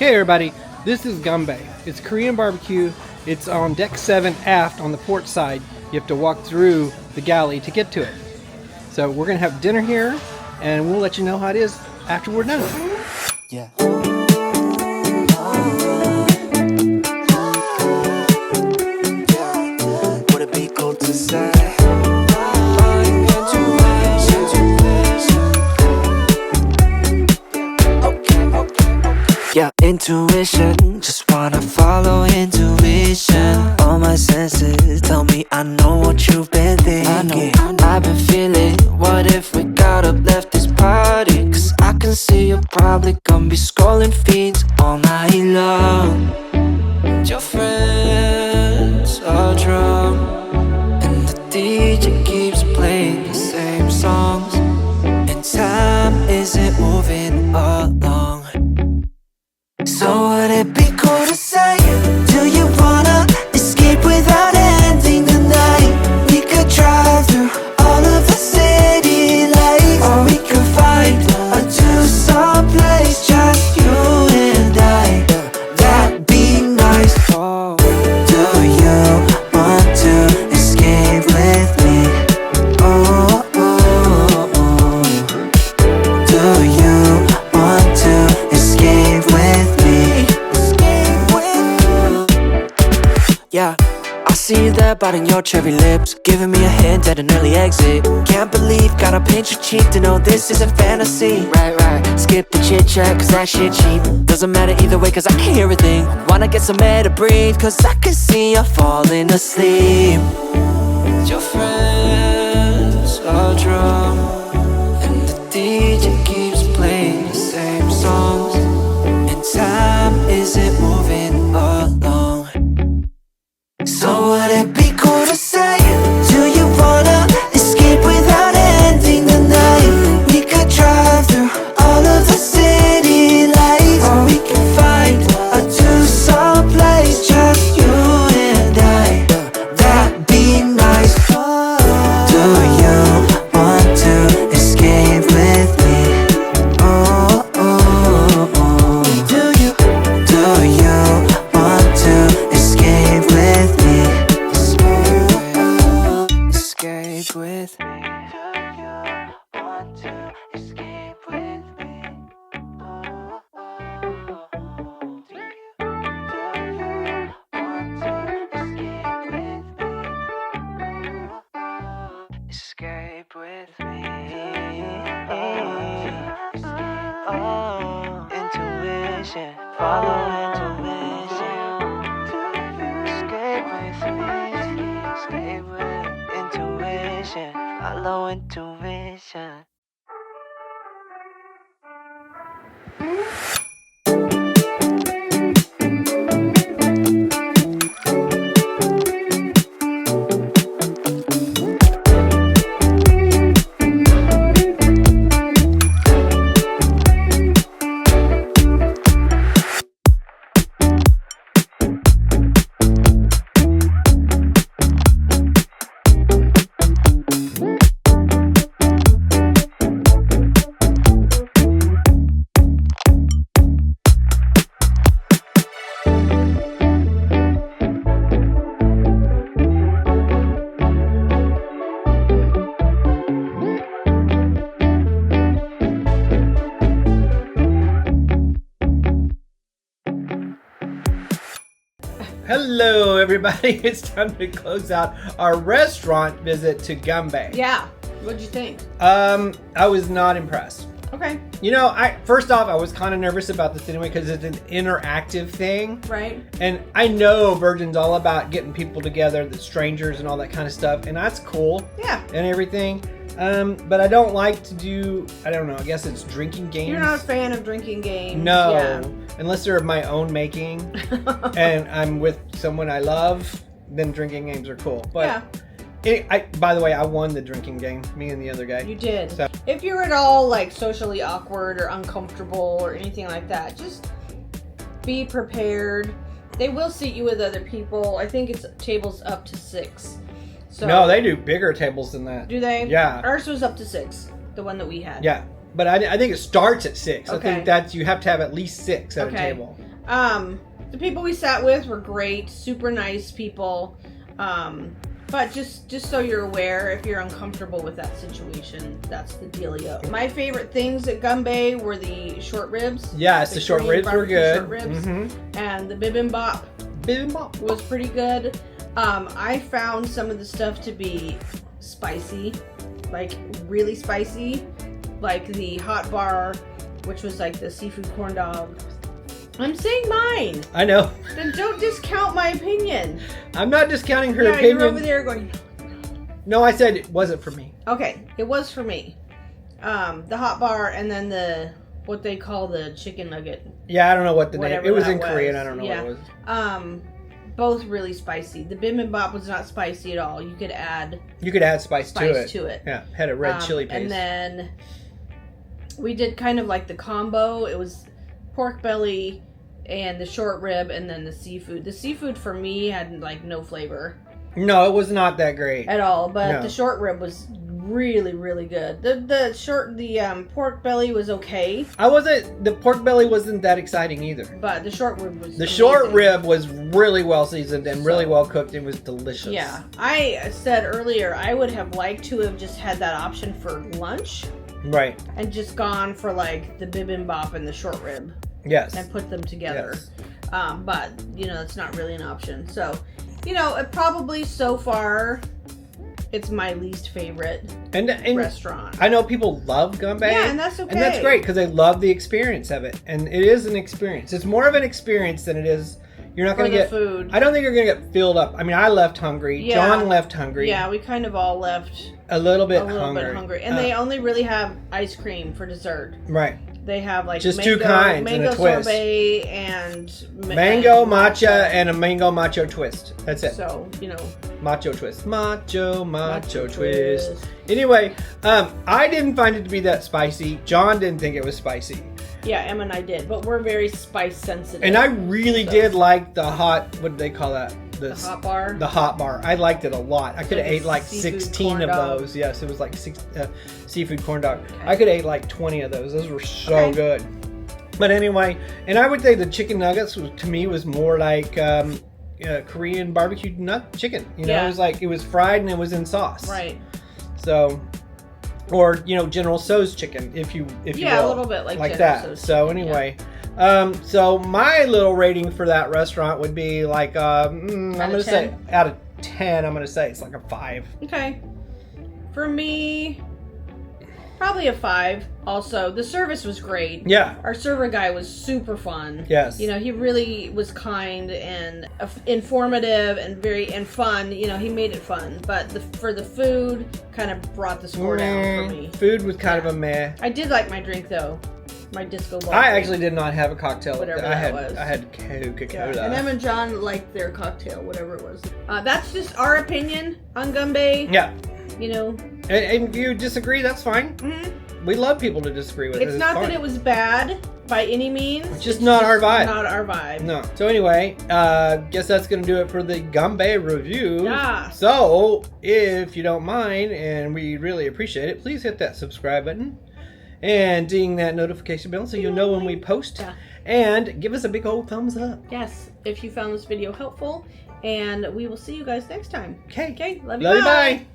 Hey everybody, this is Gunbae. It's Korean BBQ. It's on deck 7 aft on the port side. You have to walk through the galley to get to it. So we're going to have dinner here, and we'll let you know how it is after we're done. Yeah. Would it be cool to say? Yeah, intuition, just wanna follow intuition. All my senses tell me I know what you've been thinking. I've been feeling, what if we got up, left this party? Cause I can see you're probably gonna be scrolling feeds all night long. And your friends are drunk, and the DJ keeps playing the same songs, and time isn't moving along. So would it be cool to say, do you wanna escape without ending the night? We could drive through all of the city lights, or we could find a two-song place, just you and I. That'd be nice. Oh, do you want to escape with me? Oh, oh, oh. Do you want to escape with me? Yeah, I see you there biting your cherry lips, giving me a hint at an early exit. Can't believe, gotta pinch your cheek to know this isn't fantasy. Right, skip the chit chat cause that shit cheap. Doesn't matter either way cause I can hear everything. Wanna get some air to breathe cause I can see you falling asleep. Your friends are drunk, and the DJ keeps playing the same songs, and time isn't moving along. So would it be cool to say, do you wanna escape without ending the night? We could drive through all of the city lights, or we could find a two-song place, just you and I. That'd be nice. Do you want to escape with me? Oh, oh, oh. Do you want to escape with me? Escape with me. Do you want to escape with me? Do you want to escape with me? Intuition, follow intuition. Escape with me. Escape with intuition, follow intuition. Hello everybody, it's time to close out our restaurant visit to Gunbae. Yeah, what'd you think? I was not impressed. Okay. You know, first off, I was kind of nervous about this anyway because it's an interactive thing. Right. And I know Virgin's all about getting people together, the strangers and all that kind of stuff, and that's cool. Yeah. And everything. But I don't like to do, I don't know, I guess it's drinking games. You're not a fan of drinking games. No. Yeah. Unless they're of my own making and I'm with someone I love, then drinking games are cool. But yeah. By the way, I won the drinking game, me and the other guy. You did. So. If you're at all like socially awkward or uncomfortable or anything like that, just be prepared. They will seat you with other people. I think it's tables up to 6. So, no, they do bigger tables than that. do they? Yeah. Ours was up to 6, the one that we had. Yeah. But I think it starts at 6. Okay. I think that you have to have at least 6 at a table. The people we sat with were great, super nice people. But just so you're aware, if you're uncomfortable with that situation, that's the dealio. My favorite things at Gunbae were the short ribs. Yes, the short Korean ribs were barbecue good. Short ribs. And the bibimbap Bibimbap was pretty good. I found some of the stuff to be spicy, like really spicy, like the hot bar, which was like the seafood corn dog. I'm saying mine. I know. Then don't discount my opinion. I'm not discounting her Yeah, opinion. you're over there going. No, I said it wasn't for me. Okay, it was for me. The hot bar and then what they call the chicken nugget. Yeah, I don't know what the name. Whatever It was that in Korean. was. I don't know Yeah. what it was. Both really spicy. The bibimbap was not spicy at all. You could add You could add spice spice to it. to it. Yeah, had a red chili paste. And then we did kind of like the combo. It was pork belly and the short rib and then the seafood. The seafood for me had like no flavor No, it was not that great. at all, but No. the short rib was really, really good. The pork belly was okay, The pork belly wasn't that exciting either. but the short rib was The short amazing. rib was really well seasoned and really well cooked. It was delicious. Yeah, I said earlier I would have liked to have just had that option for lunch Right. and just gone for like the bibimbap and the short rib Yes. and put them together. Yes. But it's not really an option. So, it probably so far it's my least favorite And restaurant. I know people love Gunbae. Yeah, and that's okay. And that's great because they love the experience of it. And it is an experience. It's more of an experience than it is. You're not going to get food. I don't think you're going to get filled up. I mean, I left hungry. Yeah. John left hungry. Yeah, we kind of all left A little bit bit hungry. And Uh, they only really have ice cream for dessert. Right. They have like Just two kinds and mango a twist. sorbet and Mango matcha and a mango macho twist. That's it. So, Macho twist. Macho Macho twist. twist. Anyway, I didn't find it to be that spicy. John didn't think it was spicy. yeah, Emma and I did, but we're very spice sensitive. And I really did like the hot, what do they call that? the hot bar. The hot bar. I liked it a lot. I could have Like a ate like seafood 16 corn of dog. those. Yes, it was like seafood corn dog. Okay. I could have ate like 20 of those. Those were so Okay. good. But anyway, and I would say the chicken nuggets to me was more like Korean barbecue nut chicken. Yeah. It was fried and it was in sauce. Right. So, or General Tso's chicken, if you Yeah, will, a little bit like General that. Tso's So chicken, anyway, so my little rating for that restaurant would be like I'm gonna say 10? out of 10. I'm gonna say it's like a 5. Okay. For me, probably a 5. Also, the service was great. Yeah. Our server guy was super fun. Yes. He really was kind and informative and fun. He made it fun. But for the food, kind of brought the score down for me. Food was kind of a meh. I did like my drink though, my disco ball. I drink. actually did not have a cocktail. Whatever I that had was. I had Coca-Cola. And Em and John liked their cocktail, whatever it was. That's just our opinion on Gunbae. Yeah. Mhm. And if you disagree, that's fine. We love people to disagree with it. It's not fine. that it was bad by any means. It's just not our vibe. Not our vibe. No. So anyway, guess that's going to do it for the Gunbae review. Yeah. So, if you don't mind, and we really appreciate it, please hit that subscribe button and ding that notification bell so you'll know when we post. Yeah. And give us a big old thumbs up. Yes, if you found this video helpful, and we will see you guys next time. Okay. Okay, Love you, bye.